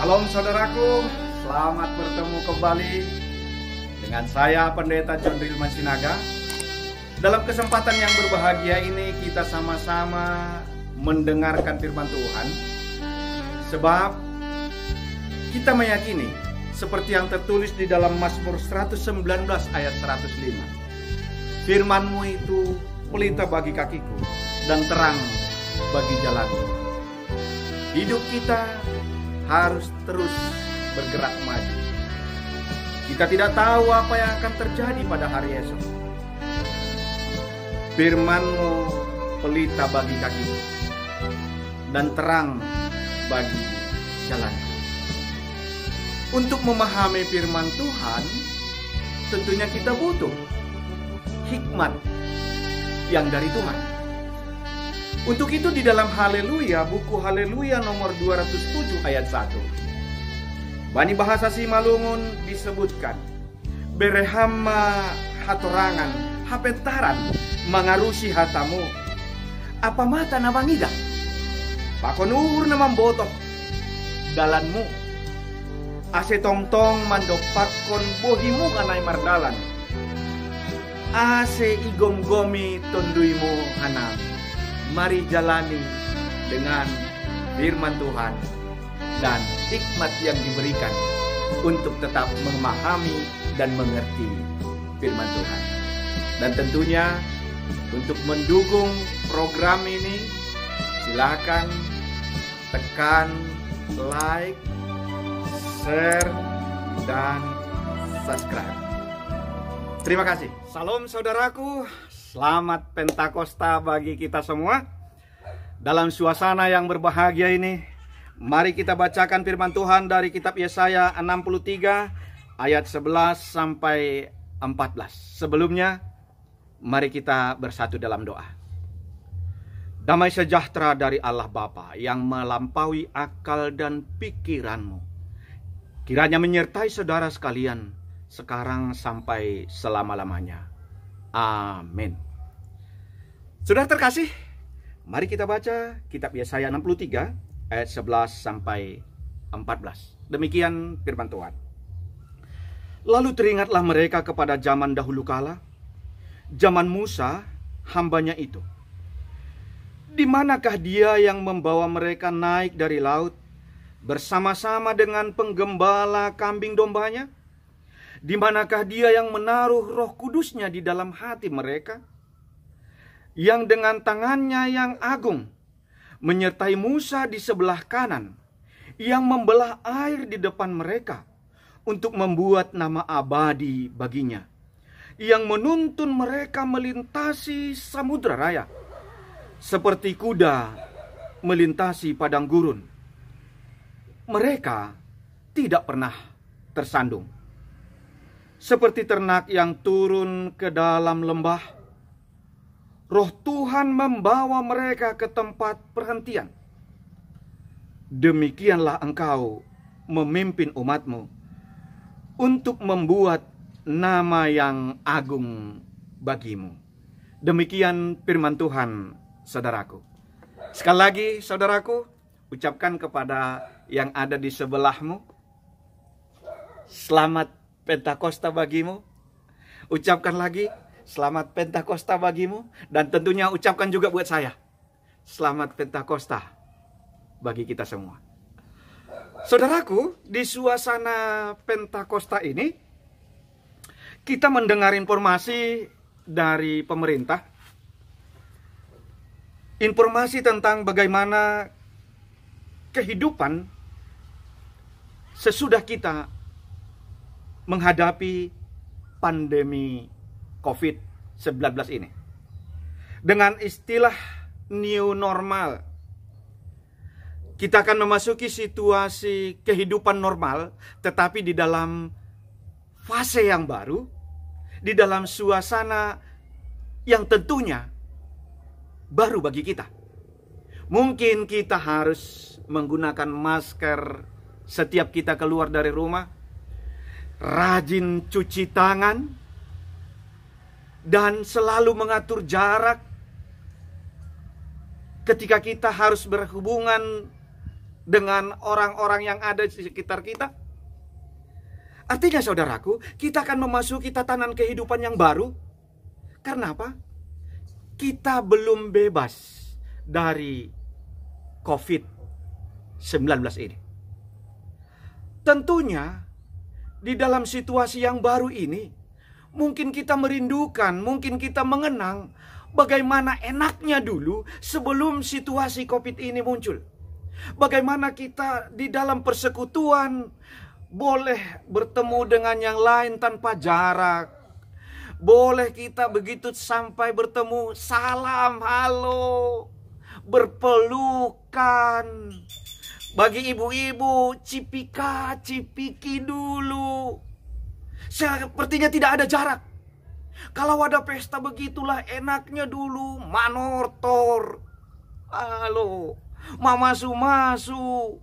Shalom saudaraku, selamat bertemu kembali dengan saya Pendeta John Rilman Sinaga. Dalam kesempatan yang berbahagia ini kita sama-sama mendengarkan firman Tuhan. Sebab kita meyakini seperti yang tertulis di dalam Mazmur 119 ayat 105. Firman-Mu itu pelita bagi kakiku dan terang bagi jalanku. Hidup kita harus terus bergerak maju. Kita tidak tahu apa yang akan terjadi pada hari esok. Firman-Mu pelita bagi kakiku dan terang bagi jalanku. Untuk memahami firman Tuhan, tentunya kita butuh hikmat yang dari Tuhan. Untuk itu di dalam Haleluya, buku Haleluya nomor 207 ayat 1. Bani bahasa Simalungun disebutkan, berehama hatorangan, hapentaran, mengarusi hatamu. Apa mata na bangida? Pakonur na mambotoh dalanmu. Ase tongtong mandopakon bohimu kanay mardalan. Ase igomgomi tonduimu hanam. Mari jalani dengan firman Tuhan dan hikmat yang diberikan untuk tetap memahami dan mengerti firman Tuhan. Dan tentunya untuk mendukung program ini, silakan tekan like, share, dan subscribe. Terima kasih. Salam saudaraku. Selamat Pentakosta bagi kita semua. Dalam suasana yang berbahagia ini, mari kita bacakan firman Tuhan dari kitab Yesaya 63 ayat 11 sampai 14. Sebelumnya, mari kita bersatu dalam doa. Damai sejahtera dari Allah Bapa yang melampaui akal dan pikiranmu, kiranya menyertai saudara sekalian sekarang sampai selama-lamanya. Amin. Saudara terkasih, mari kita baca kitab Yesaya 63 ayat 11 sampai 14. Demikian firman Tuhan. Lalu teringatlah mereka kepada zaman dahulu kala, zaman Musa, hambanya itu. Di manakah dia yang membawa mereka naik dari laut bersama-sama dengan penggembala kambing dombanya? Di manakah dia yang menaruh Roh Kudusnya di dalam hati mereka? Yang dengan tangannya yang agung menyertai Musa di sebelah kanan, yang membelah air di depan mereka untuk membuat nama abadi baginya, yang menuntun mereka melintasi samudra raya, seperti kuda melintasi padang gurun. Mereka tidak pernah tersandung. Seperti ternak yang turun ke dalam lembah, Roh Tuhan membawa mereka ke tempat perhentian. Demikianlah engkau memimpin umatmu untuk membuat nama yang agung bagimu. Demikian firman Tuhan, saudaraku. Sekali lagi, saudaraku, ucapkan kepada yang ada di sebelahmu, selamat Pentakosta bagimu. Ucapkan lagi, selamat Pentakosta bagimu. Dan tentunya ucapkan juga buat saya, selamat Pentakosta bagi kita semua. Saudaraku, di suasana Pentakosta ini, kita mendengar informasi dari pemerintah. Informasi tentang bagaimana kehidupan sesudah kita menghadapi pandemi COVID-19 ini. Dengan istilah new normal, kita akan memasuki situasi kehidupan normal, tetapi di dalam fase yang baru, di dalam suasana yang tentunya baru bagi kita. Mungkin kita harus menggunakan masker setiap kita keluar dari rumah, rajin cuci tangan, dan selalu mengatur jarak ketika kita harus berhubungan dengan orang-orang yang ada di sekitar kita? Artinya saudaraku, kita akan memasuki tatanan kehidupan yang baru. Karena apa? Kita belum bebas dari COVID-19 ini. Tentunya di dalam situasi yang baru ini, mungkin kita merindukan, mungkin kita mengenang bagaimana enaknya dulu sebelum situasi COVID ini muncul. Bagaimana kita di dalam persekutuan boleh bertemu dengan yang lain tanpa jarak. Boleh kita begitu sampai bertemu, salam, halo, berpelukan. Bagi ibu-ibu, cipika, cipiki dulu. Sepertinya tidak ada jarak. Kalau ada pesta begitulah enaknya dulu, manortor. Halo, mamasu-masu,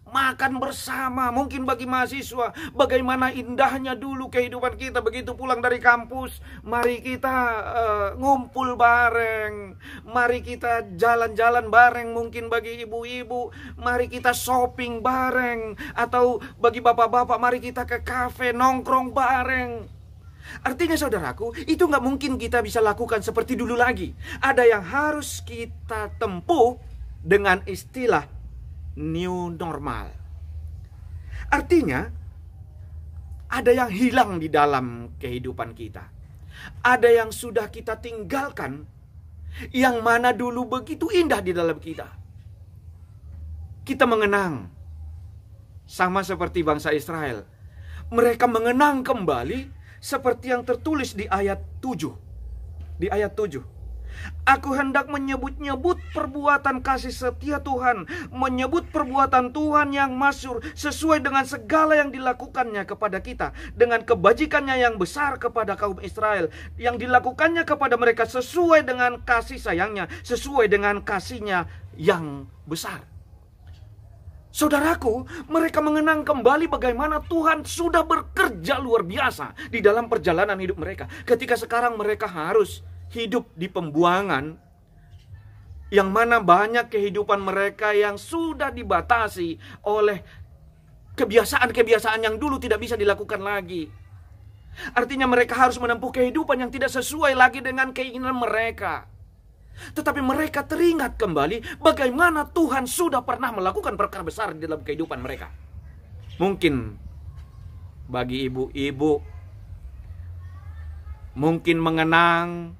makan bersama. Mungkin bagi mahasiswa, bagaimana indahnya dulu kehidupan kita begitu pulang dari kampus. Mari kita ngumpul bareng. Mari kita jalan-jalan bareng. Mungkin bagi ibu-ibu, mari kita shopping bareng. Atau bagi bapak-bapak, mari kita ke kafe nongkrong bareng. Artinya saudaraku, itu nggak mungkin kita bisa lakukan seperti dulu lagi. Ada yang harus kita tempuh dengan istilah new normal. Artinya, ada yang hilang di dalam kehidupan kita. Ada yang sudah kita tinggalkan, yang mana dulu begitu indah di dalam kita. Kita mengenang, sama seperti bangsa Israel. Mereka mengenang kembali seperti yang tertulis di ayat 7. Di ayat 7. Aku hendak menyebut-nyebut perbuatan kasih setia Tuhan, menyebut perbuatan Tuhan yang masyhur sesuai dengan segala yang dilakukannya kepada kita, dengan kebajikannya yang besar kepada kaum Israel, yang dilakukannya kepada mereka sesuai dengan kasih sayangnya, sesuai dengan kasihnya yang besar. Saudaraku, mereka mengenang kembali bagaimana Tuhan sudah bekerja luar biasa di dalam perjalanan hidup mereka. Ketika sekarang mereka harus hidup di pembuangan, yang mana banyak kehidupan mereka yang sudah dibatasi oleh kebiasaan-kebiasaan yang dulu tidak bisa dilakukan lagi. Artinya mereka harus menempuh kehidupan yang tidak sesuai lagi dengan keinginan mereka. Tetapi mereka teringat kembali bagaimana Tuhan sudah pernah melakukan perkara besar di dalam kehidupan mereka. Mungkin bagi ibu-ibu, mungkin mengenang,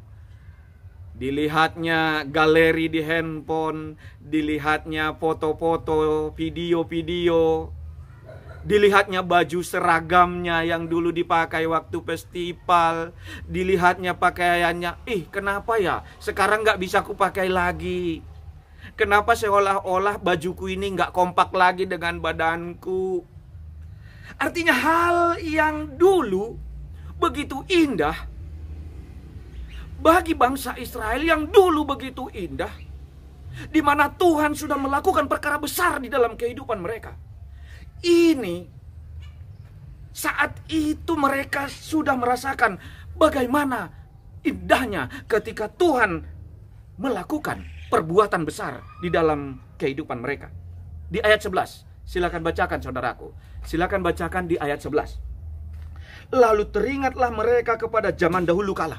dilihatnya galeri di handphone, dilihatnya foto-foto, video-video, dilihatnya baju seragamnya yang dulu dipakai waktu festival, dilihatnya pakaiannya, kenapa ya sekarang nggak bisa aku pakai lagi? Kenapa seolah-olah bajuku ini nggak kompak lagi dengan badanku? Artinya hal yang dulu begitu indah bagi bangsa Israel, yang dulu begitu indah, di mana Tuhan sudah melakukan perkara besar di dalam kehidupan mereka. Ini saat itu mereka sudah merasakan bagaimana indahnya ketika Tuhan melakukan perbuatan besar di dalam kehidupan mereka. Di ayat 11, silakan bacakan saudaraku. Silakan bacakan di ayat 11. Lalu teringatlah mereka kepada zaman dahulu kala.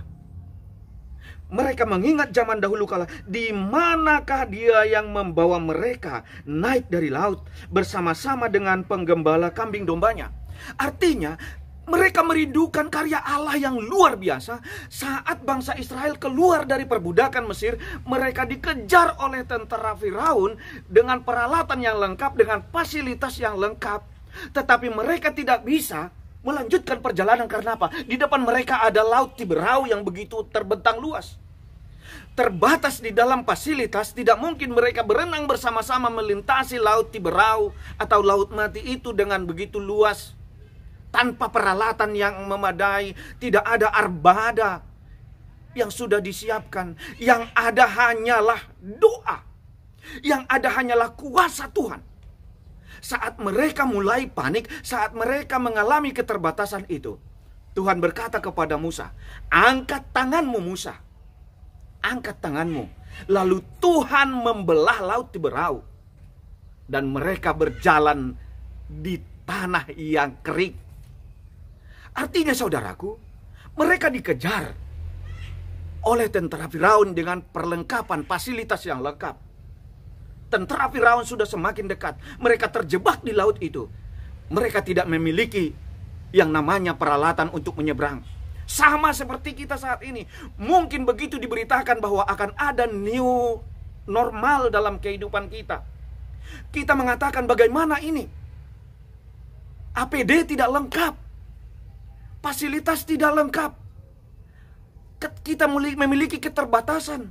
Mereka mengingat zaman dahulu kala, di manakah dia yang membawa mereka naik dari laut bersama-sama dengan penggembala kambing dombanya. Artinya, mereka merindukan karya Allah yang luar biasa. Saat bangsa Israel keluar dari perbudakan Mesir, mereka dikejar oleh tentara Firaun dengan peralatan yang lengkap, dengan fasilitas yang lengkap. Tetapi mereka tidak bisa melanjutkan perjalanan karena apa? Di depan mereka ada laut Tiberau yang begitu terbentang luas. Terbatas di dalam fasilitas, tidak mungkin mereka berenang bersama-sama melintasi laut Tiberau atau laut mati itu dengan begitu luas. Tanpa peralatan yang memadai, tidak ada armada yang sudah disiapkan. Yang ada hanyalah doa. Yang ada hanyalah kuasa Tuhan. Saat mereka mulai panik, saat mereka mengalami keterbatasan itu, Tuhan berkata kepada Musa, angkat tanganmu Musa. Angkat tanganmu. Lalu Tuhan membelah laut Tiberau. dan mereka berjalan di tanah yang kering. Artinya saudaraku, mereka dikejar oleh tentara Firaun dengan perlengkapan fasilitas yang lengkap. Tentara Firaun sudah semakin dekat. Mereka terjebak di laut itu. Mereka tidak memiliki yang namanya peralatan untuk menyeberang. Sama seperti kita saat ini. Mungkin begitu diberitakan bahwa akan ada new normal dalam kehidupan kita. Kita mengatakan bagaimana ini? APD tidak lengkap. Fasilitas tidak lengkap. Kita memiliki keterbatasan.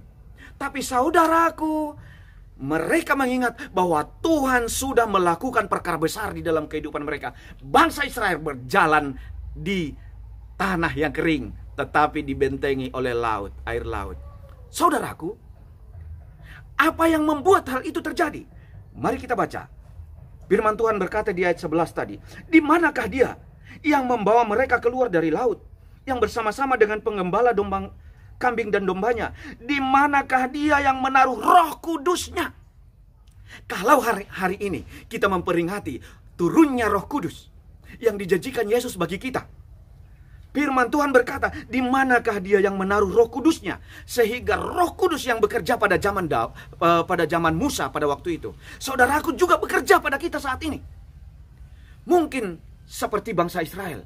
Tapi saudaraku, mereka mengingat bahwa Tuhan sudah melakukan perkara besar di dalam kehidupan mereka. Bangsa Israel berjalan di tanah yang kering, tetapi dibentengi oleh laut, air laut. Saudaraku, apa yang membuat hal itu terjadi? Mari kita baca. Firman Tuhan berkata di ayat 11 tadi, di manakah dia yang membawa mereka keluar dari laut, yang bersama-sama dengan penggembala kambing dan dombanya? Di manakah dia yang menaruh Roh Kudusnya? Kalau hari ini kita memperingati turunnya Roh Kudus yang dijanjikan Yesus bagi kita, firman Tuhan berkata, di manakah dia yang menaruh Roh Kudusnya? Sehingga Roh Kudus yang bekerja pada zaman Musa pada waktu itu, saudaraku, juga bekerja pada kita saat ini. Mungkin seperti bangsa Israel,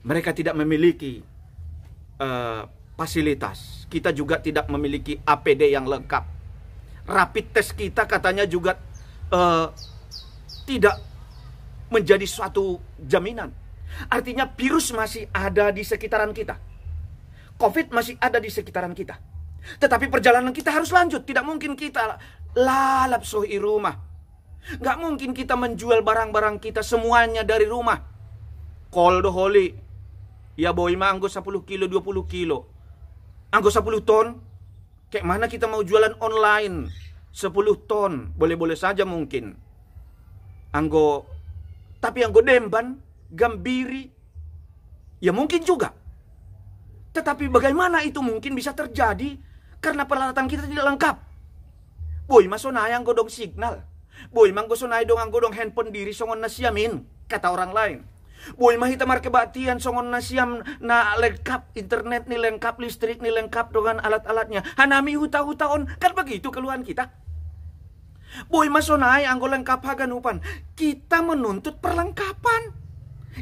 mereka tidak memiliki fasilitas. Kita juga tidak memiliki APD yang lengkap. Rapid test kita katanya juga tidak menjadi suatu jaminan. Artinya virus masih ada di sekitaran kita. COVID masih ada di sekitaran kita. Tetapi perjalanan kita harus lanjut. Tidak mungkin kita lalap sohi rumah. Gak mungkin kita menjual barang-barang kita semuanya dari rumah. Koldo holi. Ya boy manggo 10 kilo, 20 kilo. Anggo 10 ton. Kayak mana kita mau jualan online 10 ton. Boleh-boleh saja mungkin. Tapi anggo demban, gambiri, ya mungkin juga. Tetapi bagaimana itu mungkin bisa terjadi? Karena peralatan kita tidak lengkap. Boy masonay ang godong signal. Boy manggosonay dong ang godong handphone diri songon na siyamin, kata orang lain. Boy mahita markebatian songon na siyam na lengkap internet ni lengkap, listrik ni lengkap dengan alat-alatnya. Hanami huta-hutaon, kan begitu keluhan kita. Boy masonay ang go lengkap haganupan. Kita menuntut perlengkapan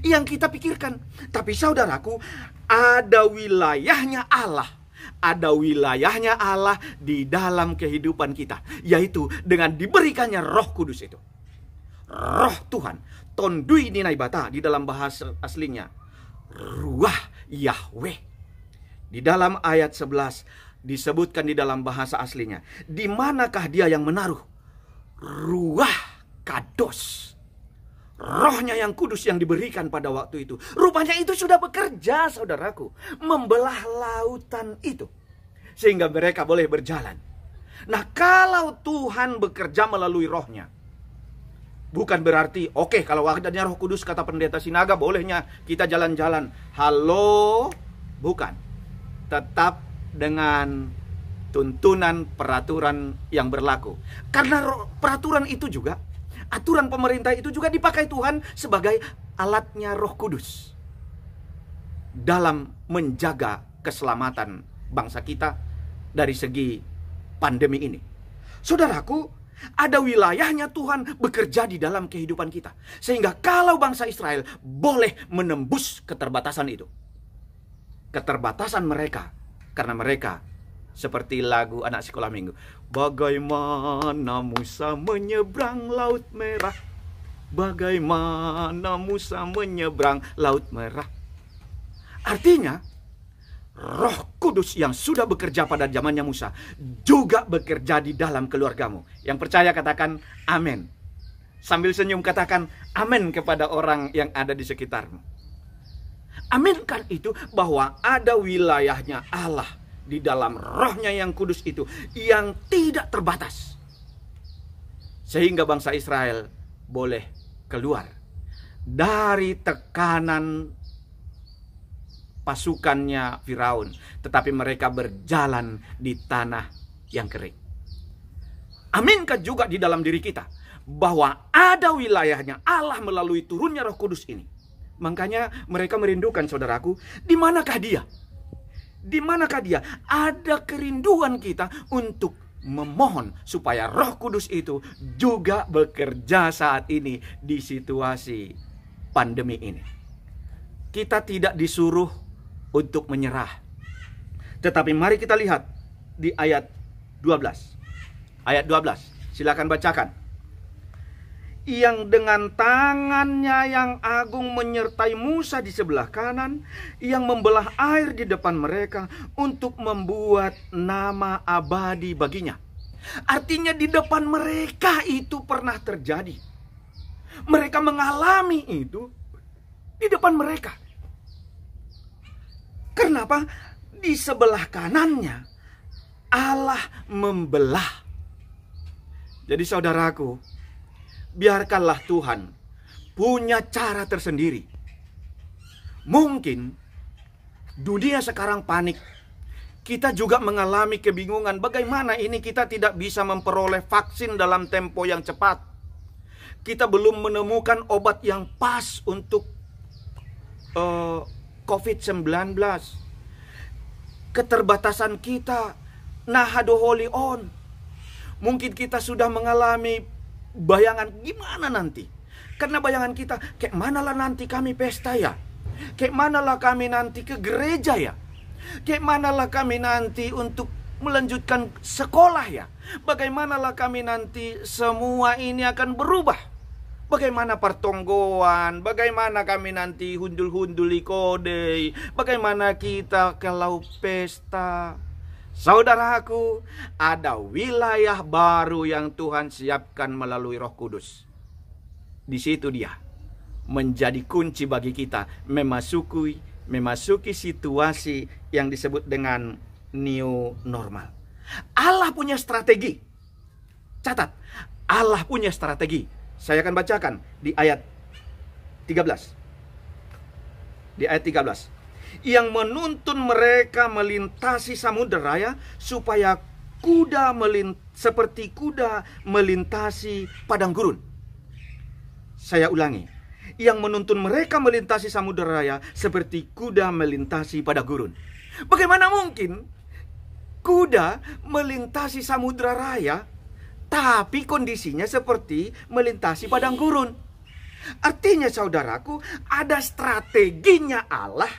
yang kita pikirkan. Tapi saudaraku, ada wilayahnya Allah. Ada wilayahnya Allah di dalam kehidupan kita, yaitu dengan diberikannya Roh Kudus itu. Roh Tuhan, tondui ninai bata di dalam bahasa aslinya, Ruah Yahweh. Di dalam ayat 11 disebutkan di dalam bahasa aslinya, di manakah dia yang menaruh Ruah Kados, Rohnya yang kudus yang diberikan pada waktu itu. Rupanya itu sudah bekerja, saudaraku, membelah lautan itu, sehingga mereka boleh berjalan. Nah, kalau Tuhan bekerja melalui Rohnya, bukan berarti, oke, kalau adanya Roh Kudus, kata pendeta Sinaga, bolehnya kita jalan-jalan. Halo, bukan. Tetap dengan tuntunan peraturan yang berlaku. Karena peraturan itu juga, aturan pemerintah itu juga dipakai Tuhan sebagai alatnya Roh Kudus dalam menjaga keselamatan bangsa kita dari segi pandemi ini. Saudaraku, ada wilayahnya Tuhan bekerja di dalam kehidupan kita, sehingga kalau bangsa Israel boleh menembus keterbatasan itu, keterbatasan mereka, karena mereka seperti lagu anak sekolah minggu, bagaimana Musa menyeberang laut merah, bagaimana Musa menyeberang laut merah. Artinya Roh Kudus yang sudah bekerja pada zamannya Musa juga bekerja di dalam keluargamu. Yang percaya katakan amin. Sambil senyum katakan amin kepada orang yang ada di sekitarmu. Aminkan itu bahwa ada wilayahnya Allah di dalam Rohnya yang kudus itu, yang tidak terbatas, sehingga bangsa Israel boleh keluar dari tekanan pasukannya Firaun, tetapi mereka berjalan di tanah yang kering. Aminkan juga di dalam diri kita bahwa ada wilayahnya Allah melalui turunnya Roh Kudus ini. Makanya mereka merindukan, saudaraku, di manakah dia? Di manakah dia? Ada kerinduan kita untuk memohon supaya Roh Kudus itu juga bekerja saat ini di situasi pandemi ini. Kita tidak disuruh untuk menyerah. Tetapi mari kita lihat di ayat 12. Ayat 12, silakan bacakan. Yang dengan tangannya yang agung menyertai Musa di sebelah kanan, yang membelah air di depan mereka untuk membuat nama abadi baginya. Artinya di depan mereka itu pernah terjadi. Mereka mengalami itu di depan mereka. Kenapa? Di sebelah kanannya Allah membelah. Jadi saudaraku, biarkanlah Tuhan punya cara tersendiri. Mungkin dunia sekarang panik. Kita juga mengalami kebingungan. Bagaimana ini kita tidak bisa memperoleh vaksin dalam tempo yang cepat. Kita belum menemukan obat yang pas untuk COVID-19. Keterbatasan kita, nahado holy on. Mungkin kita sudah mengalami bayangan gimana nanti. Karena bayangan kita, kayak manalah nanti kami pesta ya. Kayak manalah kami nanti ke gereja ya. Kayak manalah kami nanti untuk melanjutkan sekolah ya. Bagaimanalah kami nanti semua ini akan berubah. Bagaimana pertonggoan, bagaimana kami nanti hundul-hunduli kode, bagaimana kita kalau pesta. Saudaraku, ada wilayah baru yang Tuhan siapkan melalui Roh Kudus. Di situ dia menjadi kunci bagi kita memasuki situasi yang disebut dengan new normal. Allah punya strategi. Catat, Allah punya strategi. Saya akan bacakan di ayat 13. Di ayat 13. Yang menuntun mereka melintasi samudera raya supaya seperti kuda melintasi padang gurun. Saya ulangi. Yang menuntun mereka melintasi samudera raya seperti kuda melintasi padang gurun. Bagaimana mungkin kuda melintasi samudera raya tapi kondisinya seperti melintasi padang gurun? Artinya saudaraku, ada strateginya Allah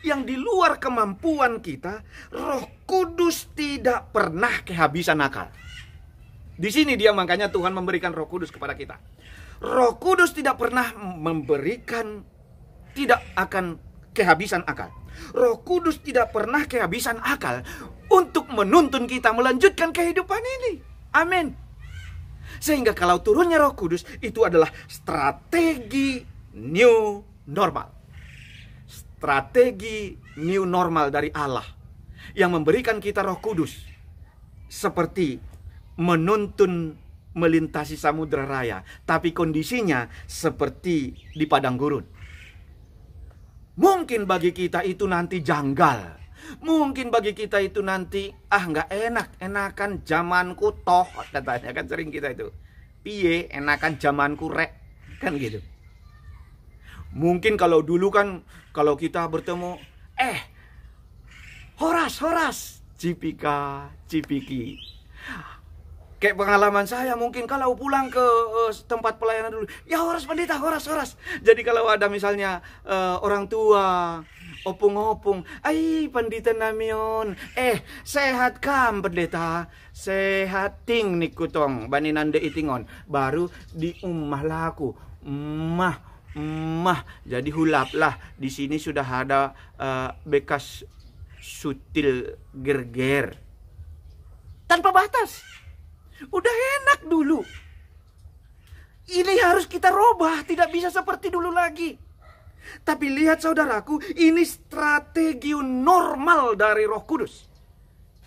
yang di luar kemampuan kita. Roh Kudus tidak pernah kehabisan akal. Di sini dia makanya Tuhan memberikan Roh Kudus kepada kita. Roh Kudus tidak pernah tidak akan kehabisan akal. Roh Kudus tidak pernah kehabisan akal untuk menuntun kita melanjutkan kehidupan ini. Amin. Sehingga kalau turunnya Roh Kudus itu adalah strategi new normal. Strategi new normal dari Allah yang memberikan kita Roh Kudus seperti menuntun melintasi samudera raya, tapi kondisinya seperti di padang gurun. Mungkin bagi kita itu nanti janggal. Mungkin bagi kita itu nanti nggak enakan zamanku toh, katanya kan sering kita itu. Piye enakan zamanku rek, kan gitu. Mungkin kalau dulu kan kalau kita bertemu Horas Cipiki. Kayak pengalaman saya mungkin kalau pulang ke tempat pelayanan dulu, ya Horas pendeta, Horas. Jadi kalau ada misalnya orang tua, opung-opung, ay pendeta namion, sehat kam pendeta, sehat ting nikutong, baninande itingon, baru di umah laku, mah, jadi hulap lah, di sini sudah ada bekas sutil gerger, tanpa batas. Udah enak dulu. Ini harus kita robah, tidak bisa seperti dulu lagi. Tapi lihat saudaraku, ini strategi normal dari Roh Kudus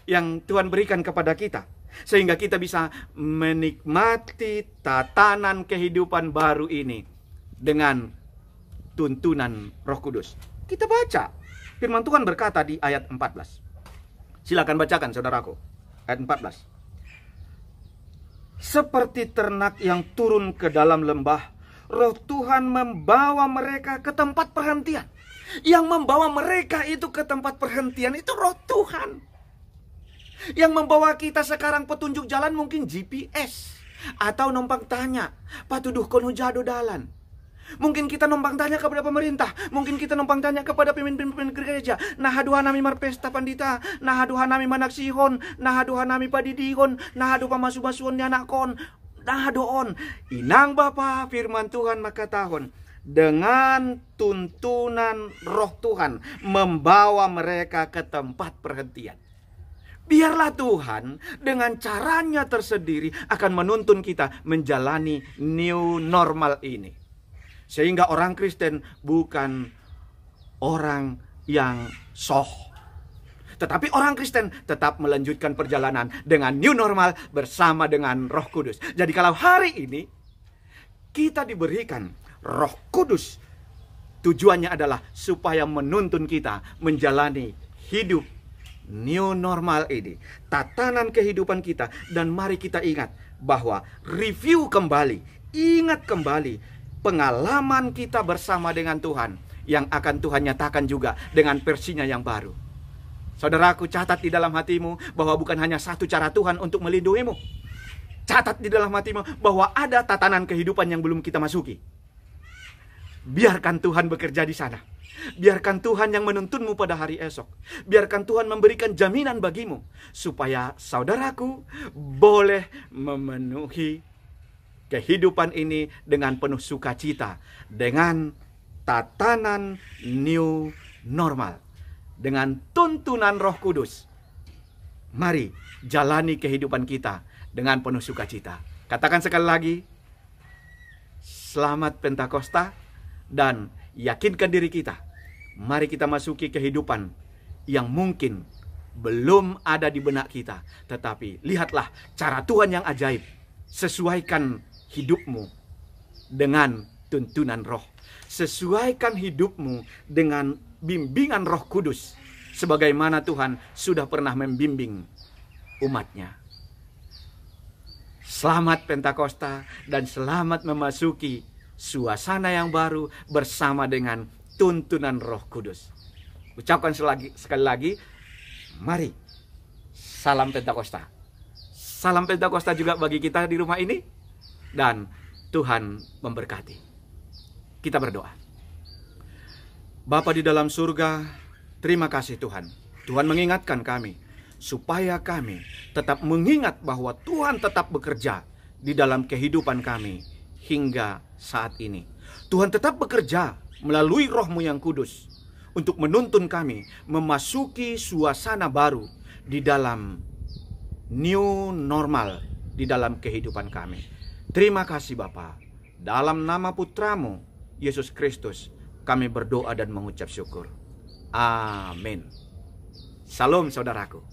yang Tuhan berikan kepada kita, sehingga kita bisa menikmati tatanan kehidupan baru ini dengan tuntunan Roh Kudus. Kita baca firman Tuhan berkata di ayat 14. Silakan bacakan saudaraku, ayat 14. Seperti ternak yang turun ke dalam lembah, Roh Tuhan membawa mereka ke tempat perhentian. Yang membawa mereka itu ke tempat perhentian itu Roh Tuhan. Yang membawa kita sekarang petunjuk jalan mungkin GPS. Atau numpang tanya, patuduh kono jado dalan. Mungkin kita numpang tanya kepada pemerintah. Mungkin kita numpang tanya kepada pemimpin-pemimpin gereja. Nah aduhan nami marpesta pandita. Nah aduhan nami manaksihon. Nah aduhan nami padidihon. Nah aduh pamasu-masuon ni anakon. Nah doon. Inang Bapa firman Tuhan maka tahun. Dengan tuntunan Roh Tuhan membawa mereka ke tempat perhentian. Biarlah Tuhan dengan caranya tersendiri akan menuntun kita menjalani new normal ini. Sehingga orang Kristen bukan orang yang soh. Tetapi orang Kristen tetap melanjutkan perjalanan dengan new normal bersama dengan Roh Kudus. Jadi kalau hari ini kita diberikan Roh Kudus, tujuannya adalah supaya menuntun kita menjalani hidup new normal ini. Tatanan kehidupan kita. Dan mari kita ingat bahwa review kembali, ingat kembali pengalaman kita bersama dengan Tuhan yang akan Tuhan nyatakan juga dengan versinya yang baru. Saudaraku, catat di dalam hatimu bahwa bukan hanya satu cara Tuhan untuk melindungimu. Catat di dalam hatimu bahwa ada tatanan kehidupan yang belum kita masuki. Biarkan Tuhan bekerja di sana. Biarkan Tuhan yang menuntunmu pada hari esok. Biarkan Tuhan memberikan jaminan bagimu supaya saudaraku boleh memenuhi kehidupan ini dengan penuh sukacita, dengan tatanan new normal, dengan tuntunan Roh Kudus. Mari jalani kehidupan kita dengan penuh sukacita. Katakan sekali lagi, selamat Pentakosta, dan yakinkan diri kita. Mari kita masuki kehidupan yang mungkin belum ada di benak kita, tetapi lihatlah cara Tuhan yang ajaib. Sesuaikan hidupmu dengan tuntunan Roh. Sesuaikan hidupmu dengan bimbingan Roh Kudus, sebagaimana Tuhan sudah pernah membimbing umatnya. Selamat Pentakosta dan selamat memasuki suasana yang baru bersama dengan tuntunan Roh Kudus. Ucapkan sekali lagi, mari, salam Pentakosta. Salam Pentakosta juga bagi kita di rumah ini, dan Tuhan memberkati. Kita berdoa. Bapa di dalam surga, terima kasih Tuhan. Tuhan mengingatkan kami, supaya kami tetap mengingat bahwa Tuhan tetap bekerja di dalam kehidupan kami hingga saat ini. Tuhan tetap bekerja melalui Roh-Mu yang kudus untuk menuntun kami memasuki suasana baru di dalam new normal di dalam kehidupan kami. Terima kasih Bapa. Dalam nama Putra-Mu Yesus Kristus kami berdoa dan mengucap syukur. Amin. Salam saudaraku.